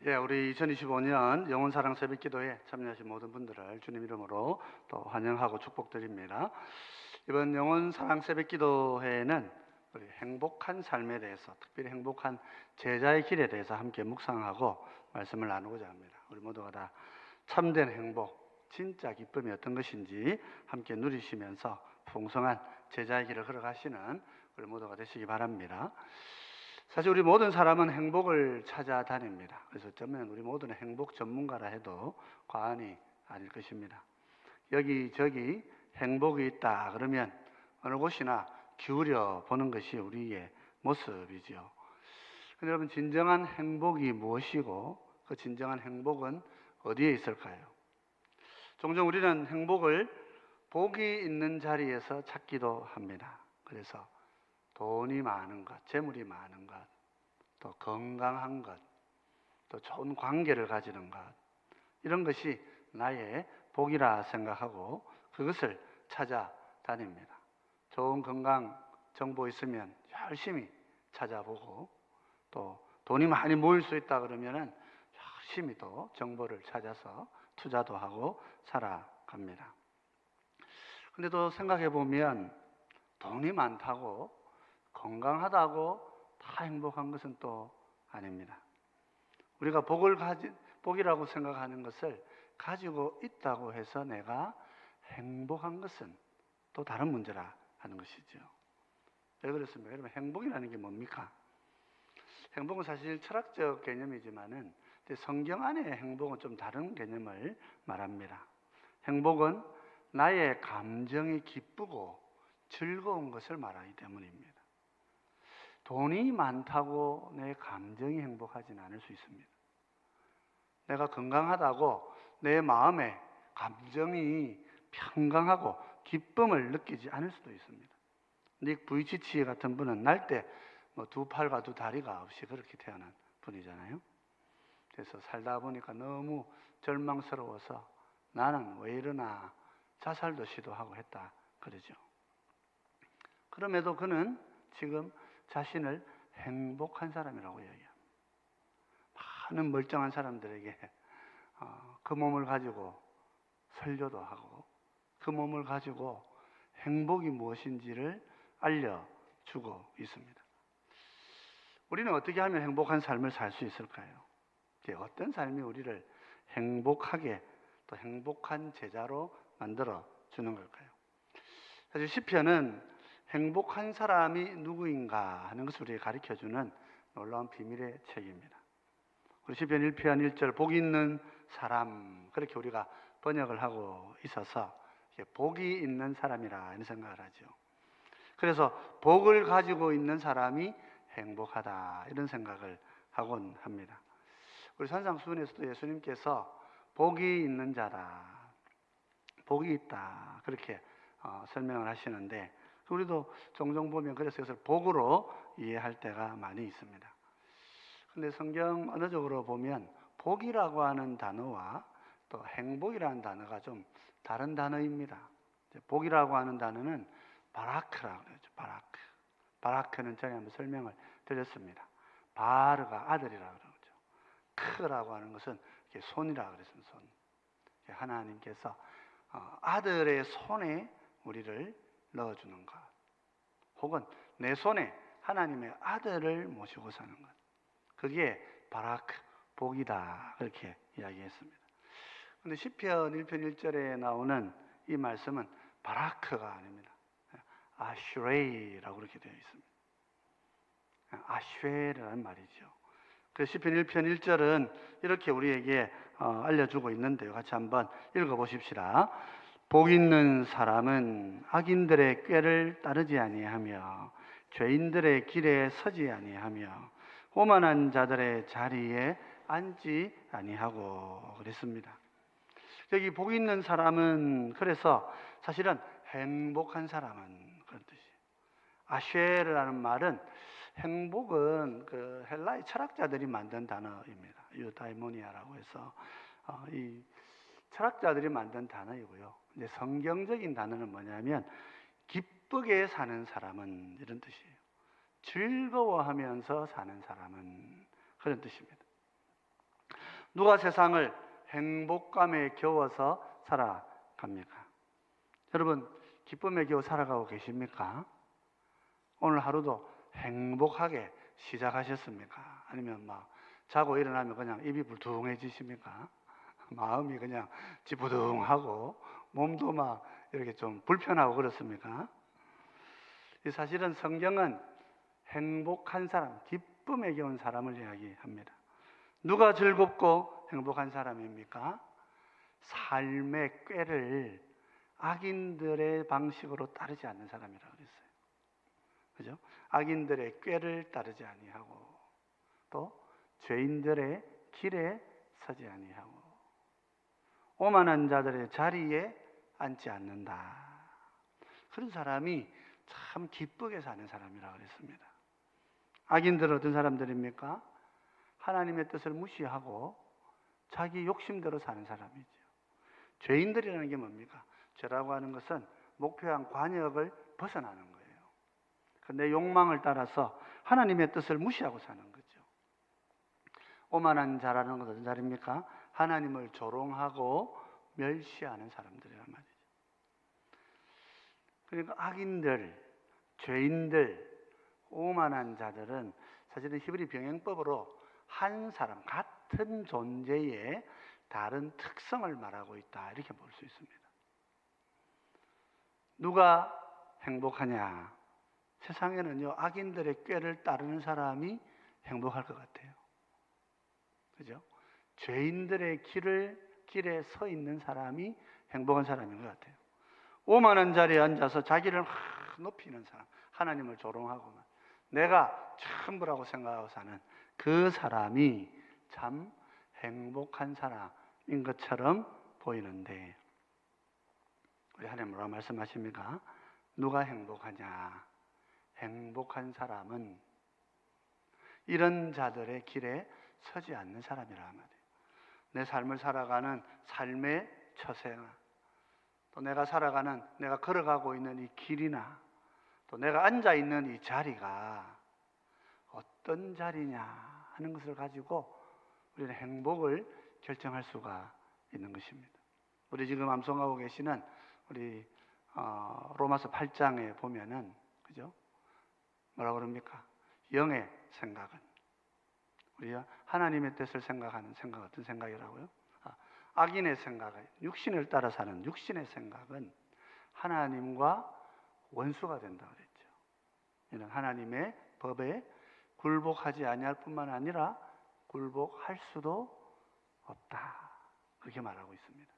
우리 2025년 영혼사랑 새벽기도에 참여하신 모든 분들을 주님 이름으로 또 환영하고 축복드립니다. 이번 영혼사랑 새벽기도회에는 우리 행복한 삶에 대해서, 특별히 행복한 제자의 길에 대해서 함께 묵상하고 말씀을 나누고자 합니다. 우리 모두가 다 참된 행복, 진짜 기쁨이 어떤 것인지 함께 누리시면서 풍성한 제자의 길을 걸어가시는 우리 모두가 되시기 바랍니다. 사실 우리 모든 사람은 행복을 찾아다닙니다. 그래서 어쩌면 우리 모두는 행복 전문가라 해도 과언이 아닐 것입니다. 여기저기 행복이 있다 그러면 어느 곳이나 기울여 보는 것이 우리의 모습이죠. 그런데 여러분, 진정한 행복이 무엇이고 그 진정한 행복은 어디에 있을까요? 종종 우리는 행복을 복이 있는 자리에서 찾기도 합니다. 그래서 돈이 많은 것, 재물이 많은 것, 또 건강한 것, 또 좋은 관계를 가지는 것, 이런 것이 나의 복이라 생각하고 그것을 찾아다닙니다. 좋은 건강 정보 있으면 열심히 찾아보고, 또 돈이 많이 모일 수 있다 그러면은 열심히 또 정보를 찾아서 투자도 하고 살아갑니다. 근데 또 생각해 보면 돈이 많다고 건강하다고 다 행복한 것은 또 아닙니다. 우리가 복이라고 생각하는 것을 가지고 있다고 해서 내가 행복한 것은 또 다른 문제라 하는 것이죠. 왜 그렇습니까? 여러분, 행복이라는 게 뭡니까? 행복은 사실 철학적 개념이지만은 성경 안의 행복은 좀 다른 개념을 말합니다. 행복은 나의 감정이 기쁘고 즐거운 것을 말하기 때문입니다. 돈이 많다고 내 감정이 행복하지는 않을 수 있습니다. 내가 건강하다고 내 마음에 감정이 평강하고 기쁨을 느끼지 않을 수도 있습니다. 닉 부이치치 같은 분은 날 때 두 팔과 두 다리가 없이 그렇게 태어난 분이잖아요. 그래서 살다 보니까 너무 절망스러워서 나는 왜 이러나 자살도 시도하고 했다 그러죠. 그럼에도 그는 지금 자신을 행복한 사람이라고 이야기합니다. 많은 멀쩡한 사람들에게 그 몸을 가지고 설교도 하고 그 몸을 가지고 행복이 무엇인지를 알려주고 있습니다. 우리는 어떻게 하면 행복한 삶을 살 수 있을까요? 어떤 삶이 우리를 행복하게 또 행복한 제자로 만들어 주는 걸까요? 사실 시편은 행복한 사람이 누구인가 하는 것을 우리에게 가르쳐주는 놀라운 비밀의 책입니다. 우리 시편 1편 1절 복 있는 사람, 그렇게 우리가 번역을 하고 있어서 복이 있는 사람이라 이런 생각을 하죠. 그래서 복을 가지고 있는 사람이 행복하다 이런 생각을 하곤 합니다. 우리 산상수훈에서도 예수님께서 복이 있는 자라, 복이 있다 그렇게 설명을 하시는데, 우리도 종종 보면 그래서 이것을 복으로 이해할 때가 많이 있습니다. 그런데 성경 언어적으로 보면 복이라고 하는 단어와 또 행복이라는 단어가 좀 다른 단어입니다. 복이라고 하는 단어는 바라크라고 그러죠. 바라크는 전에 한번 설명을 드렸습니다. 바르가 아들이라고 그러죠. 크라고 하는 것은 손이라고 그랬습니다. 손. 하나님께서 아들의 손에 우리를 넣어주는 것, 혹은 내 손에 하나님의 아들을 모시고 사는 것, 그게 바라크, 복이다 그렇게 이야기했습니다. 그런데 시편 1편 1절에 나오는 이 말씀은 바라크가 아닙니다. 아슈레이라고 그렇게 되어 있습니다. 아슈레라는 말이죠. 그 시편 1편 1절은 이렇게 우리에게 알려주고 있는데요. 같이 한번 읽어보십시다. 복 있는 사람은 악인들의 꾀를 따르지 아니하며 죄인들의 길에 서지 아니하며 오만한 자들의 자리에 앉지 아니하고 그랬습니다. 여기 복 있는 사람은, 그래서 사실은 행복한 사람은 그런 뜻이에요. 아쉐르라는 말은, 행복은 그 헬라의 철학자들이 만든 단어입니다. 유다이모니아라고 해서 이 철학자들이 만든 단어이고요. 근데 성경적인 단어는 뭐냐면 기쁘게 사는 사람은 이런 뜻이에요. 즐거워하면서 사는 사람은 그런 뜻입니다. 누가 세상을 행복감에 겨워서 살아갑니까? 여러분, 기쁨에 겨워 살아가고 계십니까? 오늘 하루도 행복하게 시작하셨습니까? 아니면 막 자고 일어나면 그냥 입이 불퉁해지십니까? 마음이 그냥 찌부둥하고 몸도 막 이렇게 좀 불편하고 그렇습니까? 사실은 성경은 행복한 사람, 기쁨에 겨운 사람을 이야기합니다. 누가 즐겁고 행복한 사람입니까? 삶의 꾀를 악인들의 방식으로 따르지 않는 사람이라고 그랬어요. 그죠? 악인들의 꾀를 따르지 아니하고 또 죄인들의 길에 서지 아니하고 오만한 자들의 자리에 앉지 않는다. 그런 사람이 참 기쁘게 사는 사람이라고 그랬습니다. 악인들은 어떤 사람들입니까? 하나님의 뜻을 무시하고 자기 욕심대로 사는 사람이죠. 죄인들이라는 게 뭡니까? 죄라고 하는 것은 목표한 관역을 벗어나는 거예요. 내 욕망을 따라서 하나님의 뜻을 무시하고 사는 거죠. 오만한 자라는 것은 어떤 자입니까? 하나님을 조롱하고 멸시하는 사람들이란 말이죠. 그러니까 악인들, 죄인들, 오만한 자들은 사실은 히브리 병행법으로 한 사람, 같은 존재의 다른 특성을 말하고 있다, 이렇게 볼 수 있습니다. 누가 행복하냐? 세상에는요, 악인들의 꾀를 따르는 사람이 행복할 것 같아요. 그죠? 죄인들의 길에 서 있는 사람이 행복한 사람인 것 같아요. 오만한 자리에 앉아서 자기를 높이는 사람, 하나님을 조롱하고만 내가 전부라고 생각하고 사는 그 사람이 참 행복한 사람인 것처럼 보이는데, 우리 하나님 뭐라고 말씀하십니까? 누가 행복하냐? 행복한 사람은 이런 자들의 길에 서지 않는 사람이라 말이에요. 내 삶을 살아가는 삶의 처세나 또 내가 살아가는, 내가 걸어가고 있는 이 길이나 또 내가 앉아 있는 이 자리가 어떤 자리냐 하는 것을 가지고 우리는 행복을 결정할 수가 있는 것입니다. 우리 지금 암송하고 계시는 우리 로마서 8장에 보면은, 그죠? 뭐라고 그럽니까? 영의 생각은, 우리가 하나님의 뜻을 생각하는 생각, 어떤 생각이라고요? 악인의 생각은, 육신을 따라 사는 육신의 생각은 하나님과 원수가 된다 그랬죠. 이는 하나님의 법에 굴복하지 아니할 뿐만 아니라 굴복할 수도 없다, 그렇게 말하고 있습니다.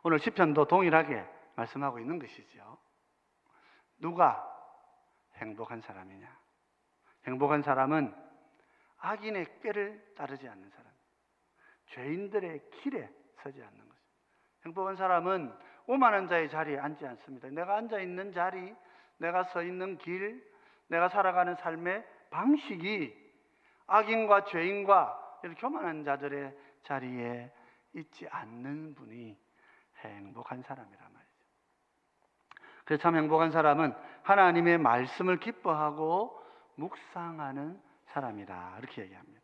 오늘 시편도 동일하게 말씀하고 있는 것이죠. 누가 행복한 사람이냐? 행복한 사람은 악인의 꾀를 따르지 않는 사람, 죄인들의 길에 서지 않는 것입니다. 행복한 사람은 오만한 자의 자리에 앉지 않습니다. 내가 앉아 있는 자리, 내가 서 있는 길, 내가 살아가는 삶의 방식이 악인과 죄인과 이렇게 교만한 자들의 자리에 있지 않는 분이 행복한 사람이란 말이죠. 그래서 참 행복한 사람은 하나님의 말씀을 기뻐하고 묵상하는 사람이다, 이렇게 얘기합니다.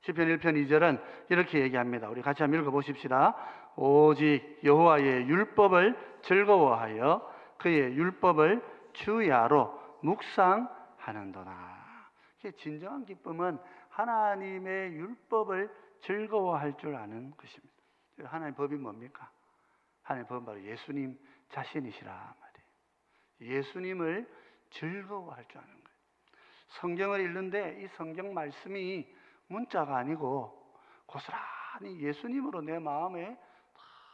시편 1편 2절은 이렇게 얘기합니다. 우리 같이 한번 읽어보십시다. 오직 여호와의 율법을 즐거워하여 그의 율법을 주야로 묵상하는도다. 진정한 기쁨은 하나님의 율법을 즐거워할 줄 아는 것입니다. 하나님의 법이 뭡니까? 하나님의 법은 바로 예수님 자신이시라 말이에요. 예수님을 즐거워할 줄 아는 거예요. 성경을 읽는데 이 성경 말씀이 문자가 아니고 고스란히 예수님으로 내 마음에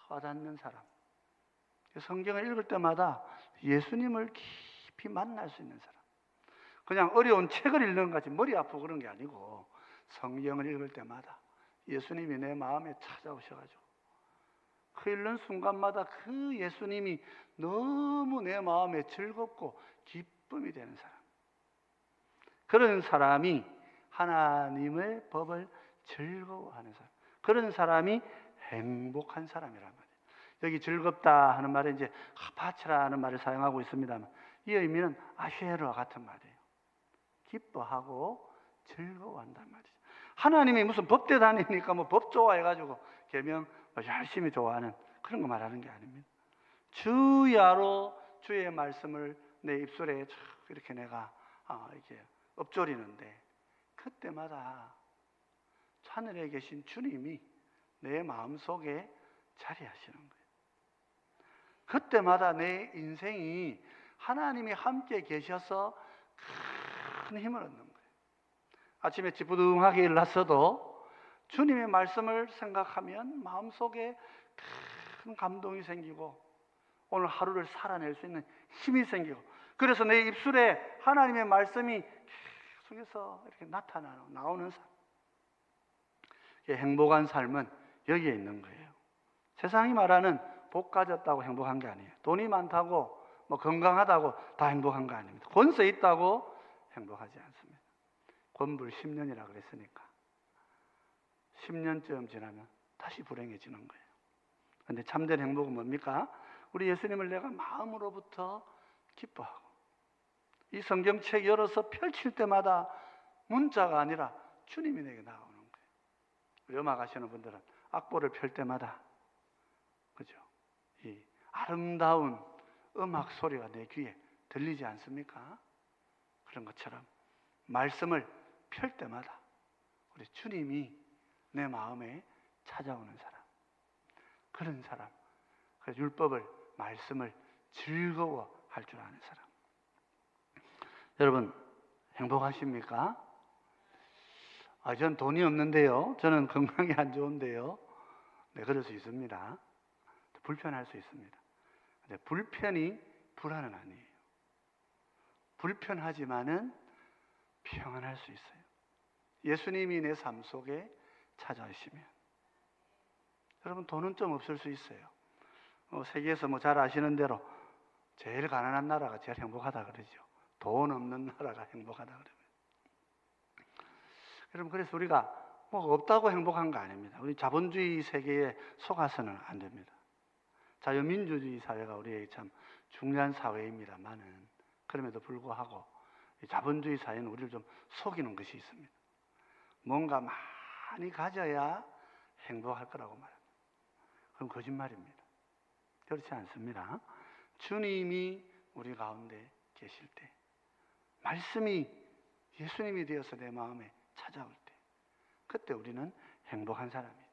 와닿는 사람, 성경을 읽을 때마다 예수님을 깊이 만날 수 있는 사람, 그냥 어려운 책을 읽는 것 같이 머리 아프고 그런 게 아니고 성경을 읽을 때마다 예수님이 내 마음에 찾아오셔가지고 그 읽는 순간마다 그 예수님이 너무 내 마음에 즐겁고 기쁨이 되는 사람, 그런 사람이 하나님의 법을 즐거워하는 사람, 그런 사람이 행복한 사람이란 말이에요. 여기 즐겁다 하는 말에 이제 바치라 하는 말을 사용하고 있습니다만 이 의미는 아쉐르와 같은 말이에요. 기뻐하고 즐거워한단 말이죠. 하나님이 무슨 법대 다니니까 뭐 법 좋아해가지고 계명 열심히 좋아하는 그런 거 말하는 게 아닙니다. 주야로 주의 말씀을 내 입술에 쭉 이렇게 내가 이렇게 읊조리는데 그때마다 하늘에 계신 주님이 내 마음속에 자리하시는 거예요. 그때마다 내 인생이 하나님이 함께 계셔서 큰 힘을 얻는 거예요. 아침에 찌뿌둥하게 일어났어도 주님의 말씀을 생각하면 마음속에 큰 감동이 생기고 오늘 하루를 살아낼 수 있는 힘이 생기고, 그래서 내 입술에 하나님의 말씀이 계속해서 이렇게 나오는 삶. 행복한 삶은 여기에 있는 거예요. 세상이 말하는 복 가졌다고 행복한 게 아니에요. 돈이 많다고 뭐 건강하다고 다 행복한 거 아닙니다. 권세 있다고 행복하지 않습니다. 권불 10년이라 그랬으니까 10년쯤 지나면 다시 불행해지는 거예요. 그런데 참된 행복은 뭡니까? 우리 예수님을 내가 마음으로부터 기뻐하고 이 성경책 열어서 펼칠 때마다 문자가 아니라 주님이 내게 나오는 거예요. 음악 하시는 분들은 악보를 펼 때마다 그죠? 이 아름다운 음악 소리가 내 귀에 들리지 않습니까? 그런 것처럼 말씀을 펼 때마다 우리 주님이 내 마음에 찾아오는 사람, 그런 사람, 그 율법을, 말씀을 즐거워할 줄 아는 사람. 여러분 행복하십니까? 저는 돈이 없는데요, 저는 건강이 안 좋은데요. 네, 그럴 수 있습니다. 불편할 수 있습니다. 근데 불편이 불안은 아니에요. 불편하지만은 평안할 수 있어요. 예수님이 내 삶 속에 찾아오시면. 여러분 돈은 좀 없을 수 있어요. 세계에서 잘 아시는 대로 제일 가난한 나라가 제일 행복하다 그러죠. 돈 없는 나라가 행복하다 그러면. 여러분 그래서 우리가 없다고 행복한 거 아닙니다. 우리 자본주의 세계에 속아서는 안 됩니다. 자유민주주의 사회가 우리에게 참 중요한 사회입니다만은 그럼에도 불구하고 자본주의 사회는 우리를 좀 속이는 것이 있습니다. 뭔가 많이 가져야 행복할 거라고 말합니다. 그럼 거짓말입니다. 그렇지 않습니다. 주님이 우리 가운데 계실 때, 말씀이 예수님이 되어서 내 마음에 찾아올 때, 그때 우리는 행복한 사람이죠.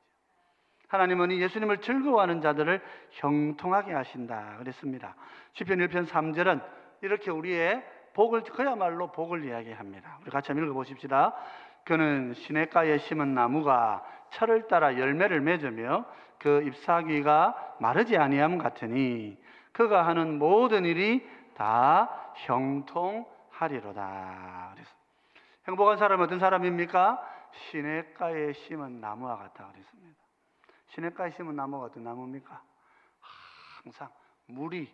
하나님은 이 예수님을 즐거워하는 자들을 형통하게 하신다 그랬습니다. 시편 1편 3절은 이렇게 우리의 복을, 그야말로 복을 이야기합니다. 우리 같이 한번 읽어보십시다. 그는 시냇가에 심은 나무가 철을 따라 열매를 맺으며 그 잎사귀가 마르지 아니함 같으니 그가 하는 모든 일이 다 형통하리로다. 그래서 행복한 사람은 어떤 사람입니까? 시냇가에 심은 나무와 같다 그랬습니다. 시냇가에 심은 나무가 어떤 나무입니까? 항상 물이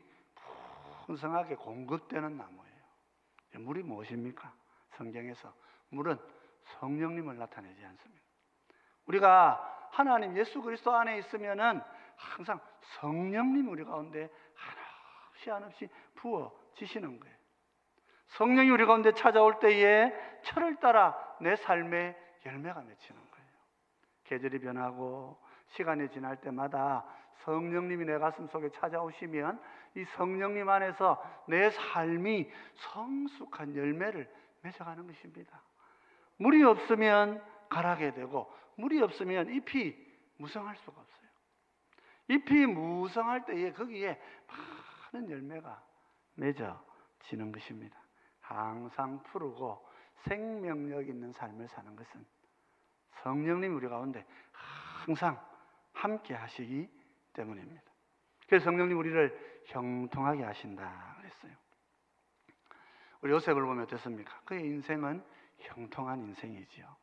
풍성하게 공급되는 나무예요. 물이 무엇입니까? 성경에서 물은 성령님을 나타내지 않습니다. 우리가 하나님 예수 그리스도 안에 있으면은 항상 성령님이 우리 가운데 한없이 부어지시는 거예요. 성령이 우리 가운데 찾아올 때에 철을 따라 내 삶에 열매가 맺히는 거예요. 계절이 변하고 시간이 지날 때마다 성령님이 내 가슴 속에 찾아오시면 이 성령님 안에서 내 삶이 성숙한 열매를 맺어가는 것입니다. 물이 없으면 가라게 되고 물이 없으면 잎이 무성할 수가 없어요. 잎이 무성할 때에 거기에 많은 열매가 맺어지는 것입니다. 항상 푸르고 생명력 있는 삶을 사는 것은 성령님이 우리 가운데 항상 함께 하시기 때문입니다. 그래서 성령님 우리를 형통하게 하신다 그랬어요. 우리 요셉을 보면 어떻습니까? 그의 인생은 형통한 인생이지요.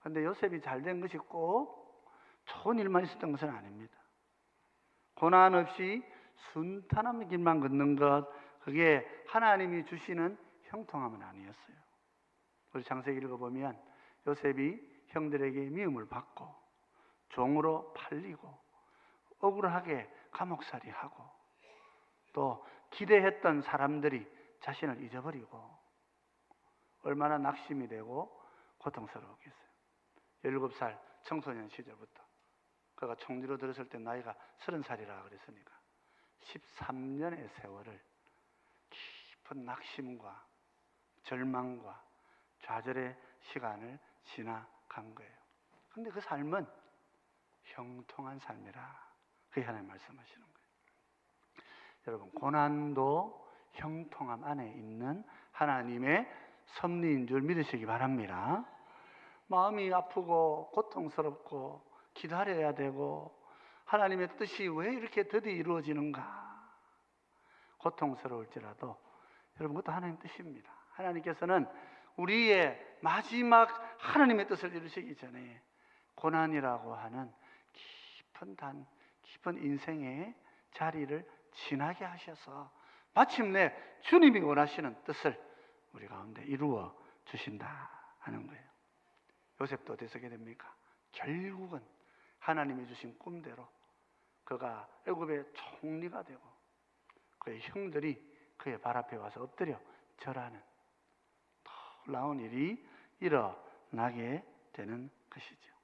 그런데 요셉이 잘된 것이 꼭 좋은 일만 있었던 것은 아닙니다. 고난 없이 순탄한 길만 걷는 것, 그게 하나님이 주시는 형통함은 아니었어요. 우리 창세기 읽어보면 요셉이 형들에게 미움을 받고 종으로 팔리고 억울하게 감옥살이하고 또 기대했던 사람들이 자신을 잊어버리고 얼마나 낙심이 되고 고통스러웠겠어요. 17살 청소년 시절부터 그가 총리로 들었을 때 나이가 30살이라 그랬으니까 13년의 세월을 깊은 낙심과 절망과 좌절의 시간을 지나간 거예요. 그런데 그 삶은 형통한 삶이라 그게 하나님 말씀하시는 거예요. 여러분, 고난도 형통함 안에 있는 하나님의 섭리인 줄 믿으시기 바랍니다. 마음이 아프고 고통스럽고 기다려야 되고 하나님의 뜻이 왜 이렇게 드디어 이루어지는가 고통스러울지라도 여러분, 그것도 하나님 뜻입니다. 하나님께서는 우리의 마지막 하나님의 뜻을 이루시기 전에 고난이라고 하는 깊은 인생의 자리를 지나게 하셔서 마침내 주님이 원하시는 뜻을 우리 가운데 이루어 주신다 하는 거예요. 요셉도 어떻게 됩니까? 결국은 하나님이 주신 꿈대로 그가 애굽의 총리가 되고 그의 형들이 그의 발 앞에 와서 엎드려 절하는 놀라운 일이 일어나게 되는 것이죠.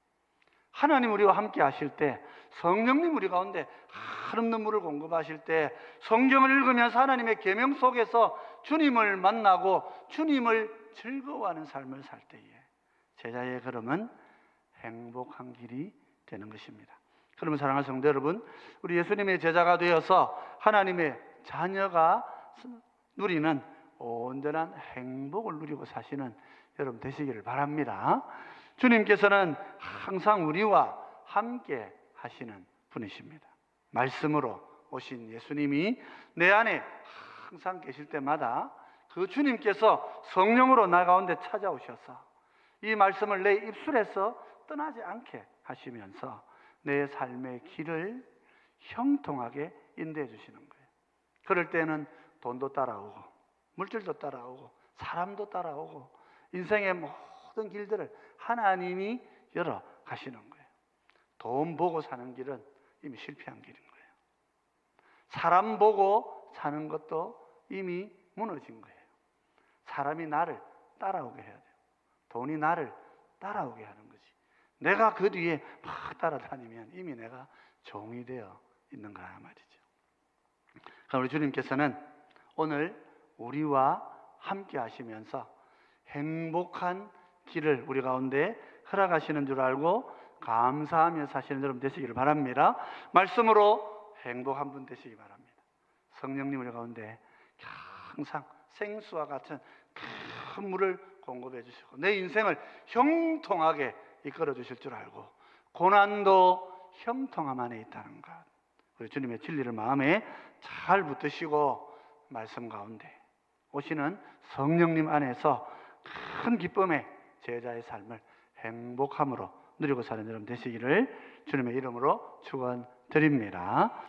하나님 우리와 함께 하실 때, 성령님 우리 가운데 하찮은 물을 공급하실 때, 성경을 읽으면서 하나님의 계명 속에서 주님을 만나고 주님을 즐거워하는 삶을 살 때에 제자의 걸음은 행복한 길이 되는 것입니다. 그러면 사랑하는 성도 여러분, 우리 예수님의 제자가 되어서 하나님의 자녀가 누리는 온전한 행복을 누리고 사시는 여러분 되시기를 바랍니다. 주님께서는 항상 우리와 함께 하시는 분이십니다. 말씀으로 오신 예수님이 내 안에 항상 계실 때마다 그 주님께서 성령으로 나 가운데 찾아오셔서 이 말씀을 내 입술에서 떠나지 않게 하시면서 내 삶의 길을 형통하게 인도해 주시는 거예요. 그럴 때는 돈도 따라오고 물질도 따라오고 사람도 따라오고 인생의 모든 길들을 하나님이 열어 가시는 거예요. 돈 보고 사는 길은 이미 실패한 길인 거예요. 사람 보고 사는 것도 이미 무너진 거예요. 사람이 나를 따라오게 해야 돼요. 돈이 나를 따라오게 하는 거지. 내가 그 뒤에 막 따라다니면 이미 내가 종이 되어 있는가 말이죠. 그럼 우리 주님께서는 오늘 우리와 함께 하시면서 행복한 길을 우리 가운데 허락하시는 줄 알고 감사하며 사시는 여러분 되시기를 바랍니다. 말씀으로 행복한 분 되시기 바랍니다. 성령님 우리 가운데 항상 생수와 같은 큰 물을 공급해 주시고 내 인생을 형통하게 이끌어 주실 줄 알고 고난도 형통함 안에 있다는 것, 우리 주님의 진리를 마음에 잘 붙드시고 말씀 가운데 오시는 성령님 안에서 큰 기쁨의 제자의 삶을 행복함으로 누리고 사는 여러분 되시기를 주님의 이름으로 축원드립니다.